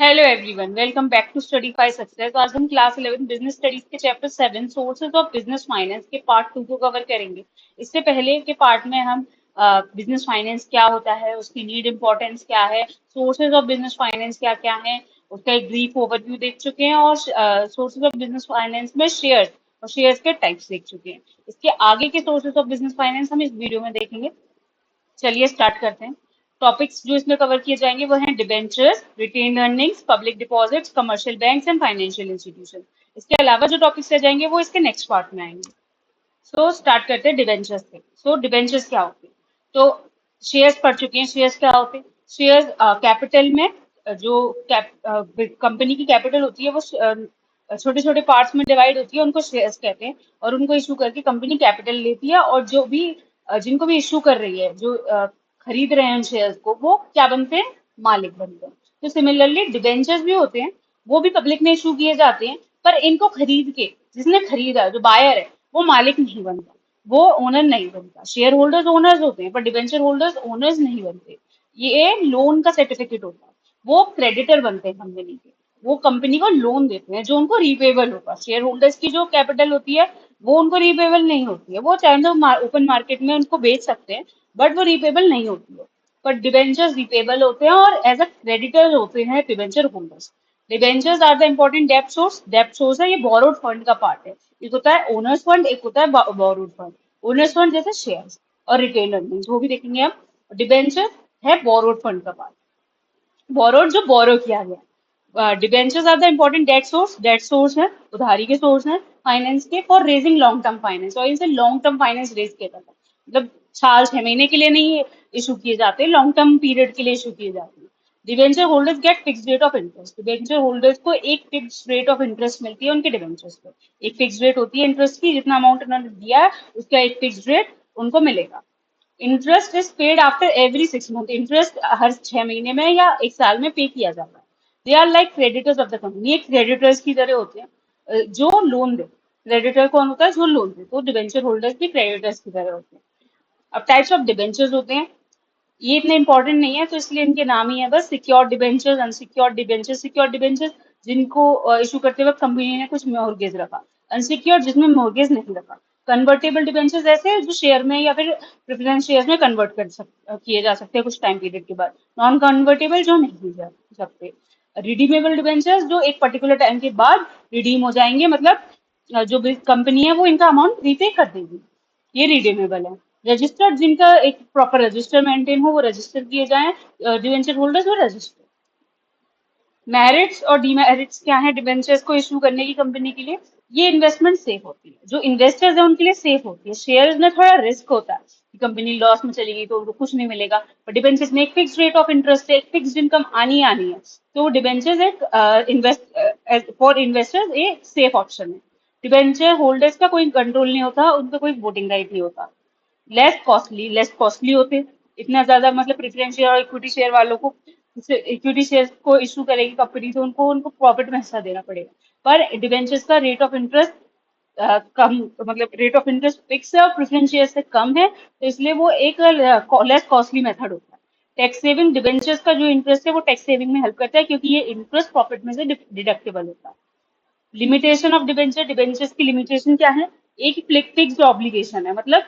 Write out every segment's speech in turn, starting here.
Hello everyone, welcome back to Study Fi Success. आज हम class 11 business studies के chapter 7 sources of business finance के part 2 को cover करेंगे। इससे पहले के पार्ट में हम बिजनेस फाइनेंस क्या होता है, उसकी नीड इंपॉर्टेंस क्या है, सोर्सेज ऑफ बिजनेस फाइनेंस क्या क्या है, उसका एक ब्रीफ ओवरव्यू देख चुके हैं और सोर्सेज ऑफ बिजनेस फाइनेंस में शेयर्स और शेयर्स के टाइप्स देख चुके हैं। इसके आगे के सोर्सेज ऑफ बिजनेस फाइनेंस हम इस वीडियो में देखेंगे। चलिए स्टार्ट करते हैं। टॉपिक्स जो इसमें कवर किए जाएंगे वो हैं debentures, retain earnings, public deposits, commercial banks and financial institution. इसके अलावा जो टॉपिक्स रह जाएंगे वो इसके नेक्स्ट पार्ट में आएंगे। सो स्टार्ट करते हैं डिबेंचर्स से। सो डिबेंचर्स क्या होते हैं? तो शेयर्स पढ़ चुके हैं। शेयर्स क्या होते हैं? शेयर्स कैपिटल में जो कंपनी की कैपिटल होती है वो छोटे छोटे पार्ट्स में डिवाइड होती है, उनको शेयर्स कहते हैं। और उनको इशू करके कंपनी कैपिटल लेती है, और जो भी जिनको भी इशू कर रही है, जो खरीद रहे हैं शेयर्स को, वो क्या बनते हैं? मालिक बनते हैं। तो सिमिलरली डिबेंचर्स भी होते हैं, वो भी पब्लिक में इशू किए जाते हैं, पर इनको खरीद के जिसने खरीदा, जो बायर है, वो मालिक नहीं बनता, वो ओनर नहीं बनता। शेयर होल्डर्स ओनर्स होते हैं, पर डिबेंचर होल्डर्स ओनर्स नहीं बनते। ये लोन का सर्टिफिकेट होता है। वो क्रेडिटर बनते हैं कंपनी के, वो कंपनी को लोन देते हैं जो उनको रीपेबल होगा। शेयर होल्डर्स की जो कैपिटल होती है वो उनको रीपेबल नहीं होती है। वो चाहे तो ओपन मार्केट में उनको बेच सकते हैं, बट वो रीपेबल नहीं होती है। पर डिबेंचर्स रीपेबल होते हैं और एज अ क्रेडिटर होते हैं debenture holders. Debentures are the important डेब्ट सोर्स। डेब्ट सोर्स है, ये बोरोड फंड का पार्ट है। एक होता है ओनर्स फंड, एक होता है बोरोड फंड। ओनर्स फंड जैसे शेयर्स और रिटेन अर्निंग्स, वो भी देखेंगे हम। डिबेंचर है बोरोड फंड का पार्ट, बोरोड जो बोरो किया गया। Debentures are the important debt source. Debt source है, उधारी के सोर्स है फाइनेंस के, for raising long term finance. और इनसे लॉन्ग टर्म फाइनेंस रेज किया जाता है, मतलब साल 6 महीने के लिए नहीं इशू किए जाते, लॉन्ग टर्म पीरियड के लिए इशू किए जाते हैं। Debenture holders get fix rate of interest. Debenture holders को एक फिक्स रेट ऑफ इंटरेस्ट मिलती है उनके डिबेंचर्स पे। एक फिक्स रेट होती है इंटरेस्ट की, जितना अमाउंट उन्होंने दिया है उसका एक फिक्स रेट उनको मिलेगा। Interest is paid after every 6 month. Interest हर 6 महीने में या एक साल में पे किया जाता है। They are like creditors of the company. ये क्रेडिटर्स की तरह होते हैं, जो लोन दे। क्रेडिटर कौन होता है? जो लोन दे। तो डिबेंचर होल्डर्स भी क्रेडिटर्स की तरह होते हैं। अब टाइप्स ऑफ डिबेंचर्स होते हैं, ये इतने इंपॉर्टेंट नहीं है तो इसलिए इनके नाम ही है बस। Secured debentures, unsecured debentures. Secured debentures जिनको इशू करते वक्त कंपनी ने कुछ मॉर्गेज रखा। अनसिक्योर्ड जिसमें मॉर्गेज नहीं रखा। कन्वर्टेबल डिबेंचर्स ऐसे हैं जो शेयर में या फिर प्रेफरेंस शेयर में कन्वर्ट किए जा सकते हैं कुछ टाइम पीरियड के बाद। नॉन कन्वर्टेबल जो नहीं किए जा सकते। रिडीमेबल डिबेंचर्स जो एक पर्टिकुलर टाइम के बाद रिडीम हो जाएंगे, मतलब जो कंपनी है वो इनका अमाउंट रीपे कर देगी, ये रिडीमेबल है। रजिस्टर्ड जिनका एक प्रॉपर रजिस्टर मेंटेन हो, वो रजिस्टर किए जाएं डिवेंचर होल्डर्स, वो रजिस्टर। मेरिट्स और डीमेरिट्स क्या है डिवेंचर्स को इशू करने की कंपनी के लिए? ये इन्वेस्टमेंट सेफ होती है, जो इन्वेस्टर्स है उनके लिए सेफ होती है। शेयर्स में थोड़ा रिस्क होता है कि कंपनी लॉस में चली गई तो उनको कुछ नहीं मिलेगा, पर डिवेंचर्स में एक फिक्स रेट ऑफ इंटरेस्ट है, एक फिक्स इनकम आनी आनी है। तो डिवेंचर्स एक इन्वेस्ट फॉर इन्वेस्टर्स एक सेफ ऑप्शन है। डिवेंचर होल्डर्स का कोई कंट्रोल नहीं होता, उनका कोई वोटिंग राइट नहीं होता। लेस कॉस्टली होते, इतना ज्यादा, मतलब प्रेफरेंस शेयर और इक्विटी शेयर वालों को, इक्विटी शेयर को इशू करेगी कंपनी तो उनको उनको प्रॉफिट में हिस्सा देना पड़ेगा। पर डिवेंचर्स का रेट ऑफ इंटरेस्ट कम, मतलब रेट ऑफ इंटरेस्ट फिक्स है और प्रेफरेंस शेयर से कम है, तो इसलिए वो एक लेस कॉस्टली मेथड होता है। टैक्स सेविंग डिवेंचर्स का जो इंटरेस्ट है वो टैक्स सेविंग में हेल्प करता है, क्योंकि ये इंटरेस्ट प्रॉफिट में से डिडक्टेबल होता है। Limitation of debenture. डिबेंचर्स की लिमिटेशन क्या है? एक फिक्स्ड ऑब्लिगेशन है, मतलब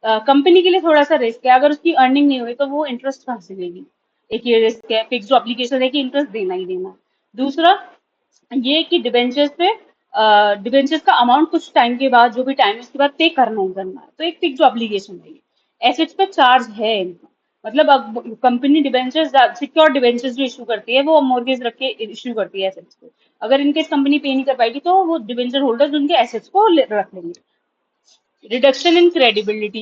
कंपनी के लिए थोड़ा सा रिस्क है, अगर उसकी अर्निंग नहीं हुई तो वो इंटरेस्ट कहाँ से देगी। एक ये रिस्क है, फिक्स्ड ऑब्लिगेशन है कि इंटरेस्ट देना ही देना है। दूसरा ये कि डिबेंचर्स पे डिबेंचर्स का अमाउंट कुछ टाइम के बाद, जो भी टाइम है उसके बाद पे करना ही करना है, तो एक फिक्स्ड ऑब्लिगेशन है। एसेट्स पे चार्ज है इनका, मतलब अब कंपनी डिबेंचर्स, सिक्योर डिबेंचर्स जो इशू करती है वो मॉर्गेज रख के इशू करती है एसेट्स को। अगर इनकेस कंपनी पे नहीं कर पाएगी तो वो डिबेंचर होल्डर्स उनके एसेट्स को रख लेंगे। Reduction in credibility.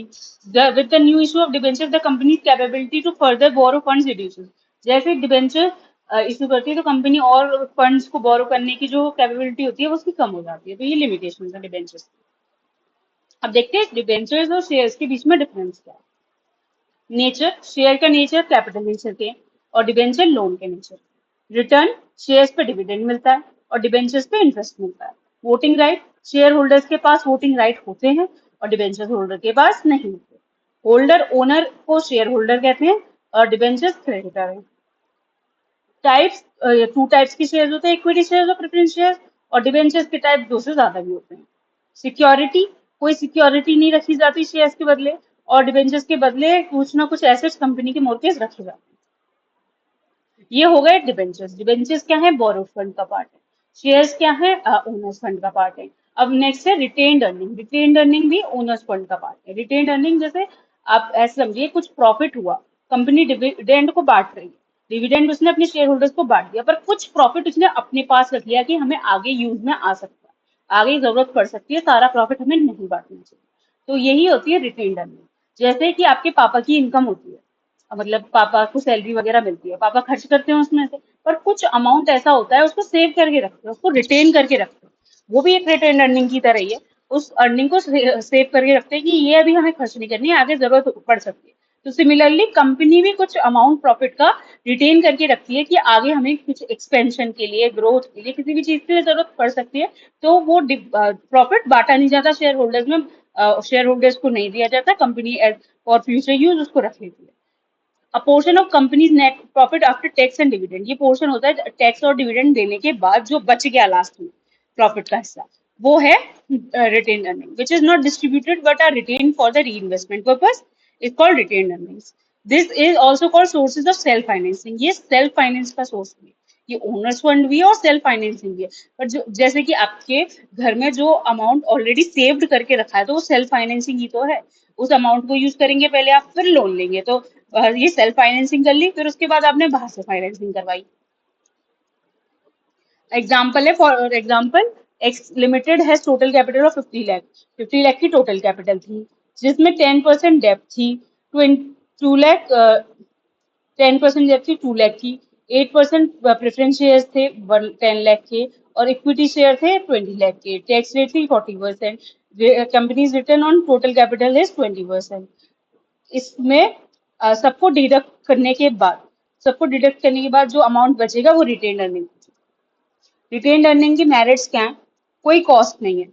With the new issue of debentures, the company's capability to further borrow funds reduces. जैसे डिबेंचर इशू करती है तो कंपनी और फंड्स को बोरो करने की जो कैपेबिलिटी होती है वो उसकी कम हो जाती है, तो ये लिमिटेशन है डिबेंचर्स। अब देखते हैं डिबेंचर्स और शेयर्स के बीच में डिफरेंस क्या है। नेचर, शेयर का नेचर कैपिटल नेचर के, और डिबेंचर लोन के नेचर। रिटर्न, शेयर्स पे डिविडेंड मिलता है और डिबेंचर्स पे इंटरेस्ट मिलता है। वोटिंग राइट, शेयर होल्डर्स के पास वोटिंग राइट होते हैं और डिबेंचर होल्डर के पास नहीं होते। होल्डर ओनर को शेयर होल्डर कहते हैं और डिबेंचर्स क्रेडिटर है। टाइप्स, 2 टाइप्स की शेयर होते हैं, इक्विटी शेयर और प्रेफरेंस शेयर, और डिबेंचर्स के टाइप 2 से ज्यादा भी होते हैं। सिक्योरिटी, कोई सिक्योरिटी नहीं रखी जाती शेयर्स के बदले, और डिबेंचर्स के बदले कुछ ना कुछ एसेट्स कंपनी के मोर्गेज रखे जाते हैं। ये हो गए डिबेंचर्स। डिबेंचर्स क्या है? बोरोड फंड का पार्ट है। शेयर्स क्या है? ओनर्स फंड का पार्ट है। अब नेक्स्ट है रिटेन्ड अर्निंग। रिटेन्ड अर्निंग भी ओनर्स फंड का पार्ट है। रिटेन्ड अर्निंग जैसे आप ऐसे समझिए, कुछ प्रॉफिट हुआ, कंपनी डिविडेंड को बांट रही है, डिविडेंड उसने अपने शेयर होल्डर्स को बांट दिया, पर कुछ प्रॉफिट उसने अपने पास रख लिया कि हमें आगे यूज में आ सकता है, आगे जरूरत पड़ सकती है, सारा प्रॉफिट हमें नहीं बांटना चाहिए। तो यही होती है रिटेन्ड अर्निंग। जैसे कि आपके पापा की इनकम होती है, मतलब पापा को सैलरी वगैरह मिलती है, पापा खर्च करते हैं उसमें से, पर कुछ अमाउंट ऐसा होता है उसको सेव करके रखते हैं, उसको रिटेन करके रखते हैं। वो भी एक रिटेन अर्निंग की तरह ही है। उस अर्निंग को सेव करके रखते हैं कि ये अभी हमें खर्च नहीं करनी है, आगे जरूरत पड़ सकती है। तो सिमिलरली कंपनी भी कुछ अमाउंट प्रॉफिट का रिटेन करके रखती है कि आगे हमें कुछ एक्सपेंशन के लिए, ग्रोथ के लिए, किसी भी चीज के लिए जरूरत पड़ सकती है। तो वो प्रॉफिट बांटा नहीं जाता शेयर होल्डर्स में, शेयर होल्डर्स को नहीं दिया जाता, company as for future use उसको रख लेती है। A portion of company's net profit after tax and dividend, ये पोर्शन होता है टैक्स और डिविडेंड देने के बाद जो बच गया लास्ट में प्रॉफिट का हिस्सा, वो है retain earning, which is not distributed but are retain for the reinvestment purpose, is called retain earnings. This is also called sources of self financing. ये सेल्फ फाइनेंस का सोर्स भी है, ये ओनर्स फंड भी है और self financing भी है। पर जो जैसे कि आपके घर में जो अमाउंट ऑलरेडी सेव्ड करके रखा है, तो वो सेल्फ फाइनेंसिंग ही तो है। उस अमाउंट को यूज करेंगे पहले आप, फिर लोन लेंगे, तो ये सेल्फ फाइनेंसिंग कर ली, फिर उसके बाद आपने बाहर से फाइनेंसिंग करवाई। एग्जाम्पल है, for example x limited has total capital of 50 lakh. 50 lakh की टोटल कैपिटल थी, जिसमें 10% डेप्थ थी, 2 लाख, 10% डेप्थ थी 2 लाख की, 8% प्रेफरेंस शेयर थे 10 लाख के, और इक्विटी शेयर थे 20 लाख के। टैक्स रेट थी 40%। Companies written on total capital is 20%। इसमें सबको डिडक्ट करने के बाद जो अमाउंट बचेगा वो रिटेन अर्निंग। रिटेन अर्निंग की मेरिट्स क्या है? कोई कॉस्ट नहीं है,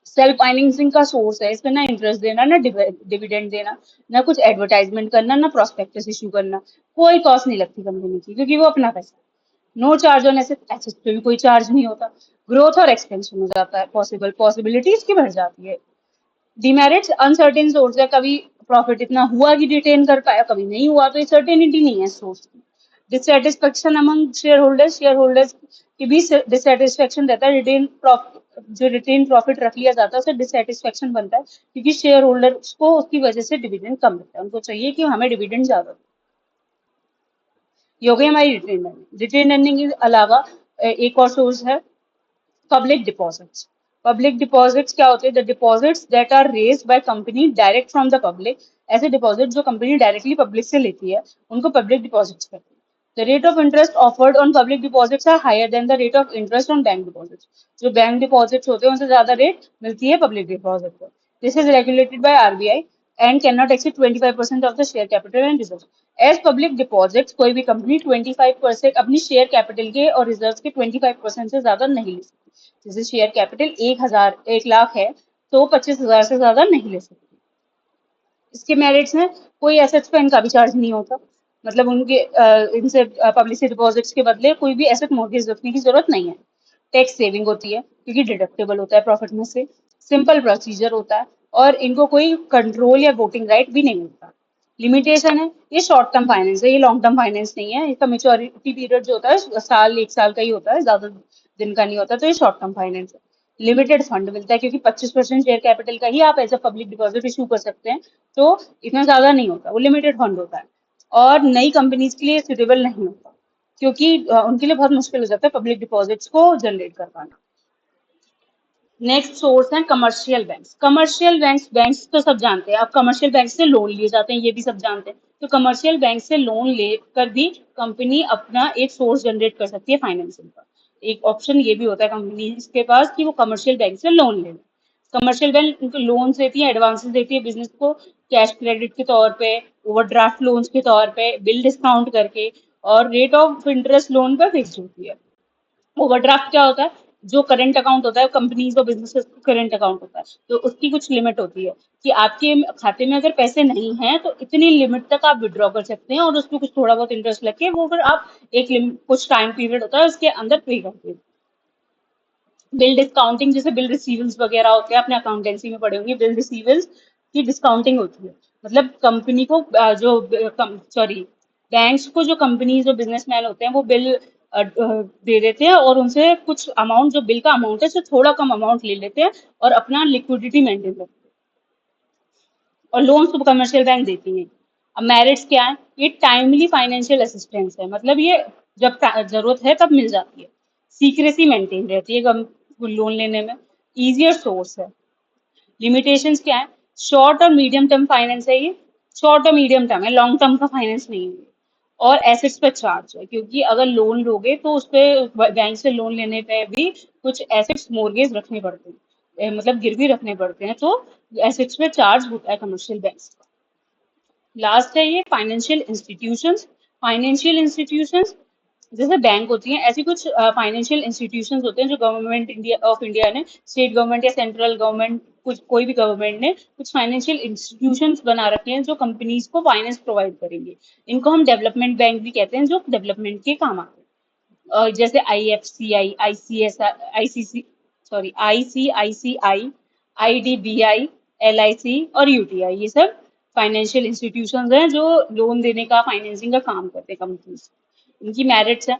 सेल्फ फाइनेंसिंग का सोर्स है, इसमें ना इंटरेस्ट देना, ना डिविडेंड देना, ना कुछ एडवर्टाइजमेंट करना, ना प्रोस्पेक्टस इशू करना, कोई कॉस्ट नहीं लगती कंपनी की, क्योंकि वो अपना पैसा। No charge on asset, asset पे भी कोई चार्ज नहीं होता। ग्रोथ और एक्सपेंशन हो जाता है पॉसिबिलिटी इसकी बढ़ जाती है। डिमेरिट्स, अनसर्टेन सोर्स है, कभी प्रॉफिट इतना हुआ कि रिटेन कर पाया, कभी नहीं हुआ, तो ये सर्टेनिटी नहीं है सोर्स की। डिससेटिस्फेक्शन अमंग शेयर होल्डर्स के बीच डिससेटिस्फेक्शन रहता है। जो रिटेन प्रॉफिट रख लिया जाता है उसे डिससेटिस्फेक्शन बनता है, क्योंकि शेयर होल्डर्स को उसकी वजह से डिविडेंड कम मिलता है, उनको चाहिए कि हमें डिविडेंड ज्यादा दो। ये हो गई हमारी रिटेन अर्निंग। रिटेन अर्निंग के अलावा एक और सोर्स है पब्लिक डिपॉजिट्स। पब्लिक डिपॉजिट्स क्या होते हैं? The deposits that are raised by company direct from the public. ऐसे डिपॉजिट जो कंपनी डायरेक्टली पब्लिक से लेती है, उनको पब्लिक डिपॉजिट्स कहते हैं। The rate of interest offered on public deposits are higher than the rate of interest on bank deposits. जो bank deposits होते हैं उनसे ज्यादा रेट मिलती है पब्लिक डिपॉजिट पर। This is regulated by RBI and can not exceed 25% of the share capital and reserve. As public deposits, कोई भी कंपनी 25% अपनी शेयर कैपिटल के और रिजर्व के 25% से ज्यादा नहीं ले सकती। जैसे शेयर कैपिटल 1 लाख है, तो 25,000 से ज्यादा नहीं ले सकती। इसके मेरिट्स में कोई एसेट्स पे इनका भी चार्ज नहीं होता, मतलब उनके इनसे पब्लिक डिपॉजिट्स के बदले कोई भी एसेट मॉर्गेज रखने की जरूरत नहीं है। टैक्स सेविंग होती है क्योंकि डिडक्टेबल होता है प्रॉफिट में से। सिंपल प्रोसीजर होता है, और इनको कोई कंट्रोल या वोटिंग राइट भी नहीं मिलता। लिमिटेशन है, ये शॉर्ट टर्म फाइनेंस है, ये लॉन्ग टर्म फाइनेंस नहीं है। इसका मेच्योरिटी पीरियड जो होता है साल, 1 साल का ही होता है, ज्यादा दिन का नहीं होता, तो ये शॉर्ट टर्म फाइनेंस है। लिमिटेड फंड मिलता है, क्योंकि 25% शेयर कैपिटल का ही आप as a public deposit issue कर सकते हैं, तो इतना ज्यादा नहीं होता, वो लिमिटेड फंड होता है। और नई कंपनीज के लिए सुटेबल नहीं होता, क्योंकि उनके लिए बहुत मुश्किल हो जाता है पब्लिक डिपॉजिट्स को जनरेट कर पाना। नेक्स्ट सोर्स है कमर्शियल बैंक्स। कमर्शियल बैंक्स तो सब जानते हैं, अब कमर्शियल बैंक से लोन लिए जाते हैं, ये भी सब जानते हैं। तो कमर्शियल बैंक से लोन लेकर भी कंपनी अपना एक सोर्स जनरेट कर सकती है फाइनेंसिंग का। एक ऑप्शन ये भी होता है कंपनी के पास कि वो कमर्शियल बैंक से लोन ले ले। कमर्शियल बैंक उनको लोन देती है, एडवांसेस देती है बिजनेस को, कैश क्रेडिट के तौर पे, ओवरड्राफ्ट लोन्स के तौर पे, बिल डिस्काउंट करके, और रेट ऑफ इंटरेस्ट लोन पर फिक्स होती है। ओवरड्राफ्ट क्या होता है? जो करंट अकाउंट होता है कंपनीज और बिजनेसेस का करंट अकाउंट होता है, तो उसकी कुछ लिमिट होती है कि आपके खाते में अगर पैसे नहीं हैं तो इतनी लिमिट तक आप विड्रॉ कर सकते हैं और उसमें कुछ थोड़ा बहुत इंटरेस्ट लग के वो फिर आप एक कुछ टाइम पीरियड होता है उसके अंदर पे करते हैं। बिल डिस्काउंटिंग, जैसे बिल रिसीवल्स वगैरह होते हैं, आपने अकाउंटेंसी में पढ़े होंगे, बिल रिसीवल्स की डिस्काउंटिंग होती है। मतलब कंपनी को जो सॉरी बैंक्स को जो कंपनी जो बिजनेसमैन होते हैं वो बिल दे देते हैं और उनसे कुछ अमाउंट जो बिल का अमाउंट है उससे थोड़ा कम अमाउंट ले लेते हैं और अपना लिक्विडिटी मेंटेन करते हैं। और लोन तो कमर्शियल बैंक देती हैं। अब मेरिट्स क्या है, ये टाइमली फाइनेंशियल असिस्टेंस है, मतलब ये जब जरूरत है तब मिल जाती है। सीक्रेसी मेंटेन रहती है लोन लेने में। इजियर सोर्स है। लिमिटेशंस क्या है, शॉर्ट और मीडियम टर्म फाइनेंस है ये। शॉर्ट और मीडियम टर्म है, लॉन्ग टर्म का फाइनेंस नहीं है। और एसेट्स पे चार्ज है, क्योंकि अगर लोन लोगे तो उस पे बैंक से लोन लेने पे भी कुछ एसेट्स मोर्गेज रखने पड़ते हैं, मतलब गिरवी रखने पड़ते हैं, तो एसेट्स पे चार्ज होता है कमर्शियल बैंक का। लास्ट है ये फाइनेंशियल इंस्टीट्यूशंस। फाइनेंशियल इंस्टीट्यूशंस जैसे बैंक होती हैं, ऐसी कुछ फाइनेंशियल इंस्टीट्यूशंस होते हैं जो गवर्नमेंट इंडिया ऑफ इंडिया ने, स्टेट गवर्नमेंट या सेंट्रल गवर्नमेंट, कुछ कोई भी गवर्नमेंट ने कुछ फाइनेंशियल इंस्टीट्यूशंस बना रखे हैं जो कंपनीज को फाइनेंस प्रोवाइड करेंगे। इनको हम डेवलपमेंट बैंक भी कहते हैं, जो डेवलपमेंट के काम आते हैं। जैसे IFCI, ICC, sorry ICICI, IDBI, LIC और UTI, ये सब फाइनेंशियल इंस्टीट्यूशंस हैं जो लोन देने का, फाइनेंसिंग का काम करते हैं कंपनीज। इनकी मेरिट्स है,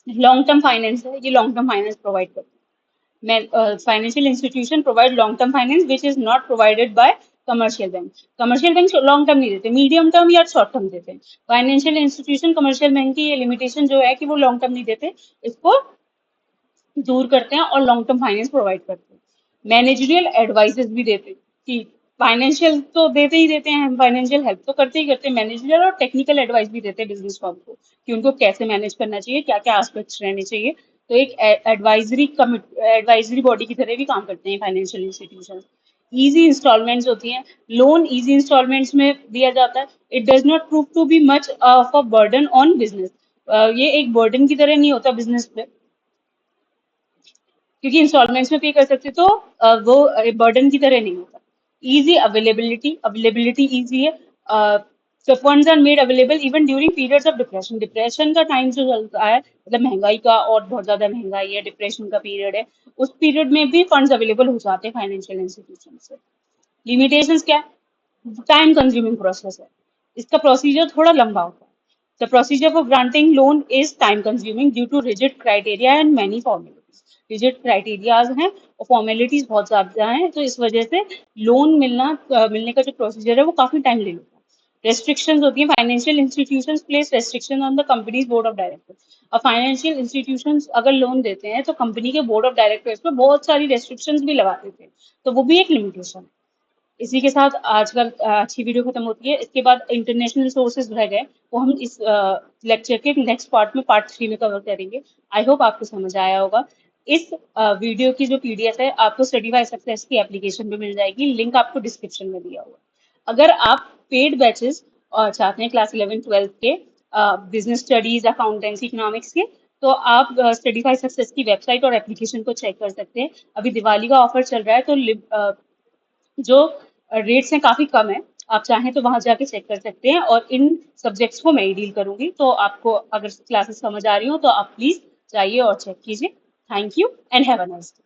लॉन्ग टर्म फाइनेंस है, ये लॉन्ग टर्म फाइनेंस प्रोवाइड करते हैं। Financial institution provide long term finance which is not provided by commercial bank. Commercial bank long term नहीं देते, मीडियम टर्म या शॉर्ट टर्म देते हैं। फाइनेंशियल इंस्टीट्यूशन कमर्शियल बैंक की ये लिमिटेशन जो है कि वो लॉन्ग टर्म नहीं देते, इसको दूर करते हैं और लॉन्ग टर्म फाइनेंस प्रोवाइड करते हैं। मैनेजरियल एडवाइसेस भी देते हैं कि फाइनेंशियल तो देते ही देते हैं, हम फाइनेंशियल हेल्प तो करते ही करते हैं, मैनेजरियल और टेक्निकल एडवाइस भी देते हैं बिजनेस फर्म को कि उनको कैसे मैनेज करना चाहिए, क्या क्या एस्पेक्ट्स रहने चाहिए। तो एक एडवाइजरी बॉडी की तरह भी काम करते हैं फाइनेंशियल इंस्टीट्यूशन। इजी इंस्टॉलमेंट्स होती हैं, लोन इजी इंस्टॉलमेंट्स में दिया जाता है। It does not prove to be much of a burden on business. ये एक बर्डन की तरह नहीं होता बिजनेस पे, क्योंकि इंस्टॉलमेंट्स में पे कर सकते, तो वो बर्डन की तरह नहीं होता। इजी अवेलेबिलिटी, अवेलेबिलिटी इजी है। so funds are made available even during periods of depression। Depression का टाइम जो चलता है, मतलब महंगाई का, और बहुत ज्यादा महंगाई है, डिप्रेशन का पीरियड है, उस पीरियड में भी फंड्स अवेलेबल हो जाते हैं फाइनेंशियल इंस्टीट्यूशन से। लिमिटेशंस क्या है, टाइम कंज्यूमिंग प्रोसेस है, इसका प्रोसीजर थोड़ा लंबा होता है। The procedure for granting loan is time consuming due to rigid criteria and many formalities। rigid criterias हैं और formalities बहुत ज्यादा हैं, तो इस वजह से लोन मिलने का जो प्रोसीजर है वो काफी टाइम ले लेता है। रेस्ट्रिक्शंस होती हैं, financial institutions place restriction on the companies board of directors. अब फाइनेंशियल इंस्टीट्यूशंस अगर लोन देते हैं तो कंपनी के बोर्ड ऑफ डायरेक्टर्स पे बहुत सारी रेस्ट्रिक्शंस भी लगा देते हैं, तो वो भी एक लिमिटेशन है। इसी के साथ आज का अच्छी वीडियो खत्म होती है। इसके बाद इंटरनेशनल सोर्सेज रह गए, वो हम इस लेक्चर के नेक्स्ट पार्ट में, पार्ट 3 में कवर करेंगे। आई होप आपको समझ आया होगा। इस वीडियो की जो PDF है आपको स्टडीफाई सक्सेस की एप्लीकेशन में मिल जाएगी, लिंक आपको डिस्क्रिप्शन में दिया हुआ है। अगर आप पेड बैचेस चाहते हैं क्लास 11-12 के, बिजनेस स्टडीज, अकाउंटेंसी, इकोनॉमिक्स के, तो आप स्टडीफाई सक्सेस की वेबसाइट और एप्लीकेशन को चेक कर सकते हैं। अभी दिवाली का ऑफर चल रहा है, तो जो रेट्स हैं काफी कम है, आप चाहें तो वहां जाके चेक कर सकते हैं। और इन सब्जेक्ट्स को मैं ही डील करूंगी, तो आपको अगर क्लासेस समझ आ रही हो तो आप प्लीज जाइए और चेक कीजिए। Thank you and have a nice day.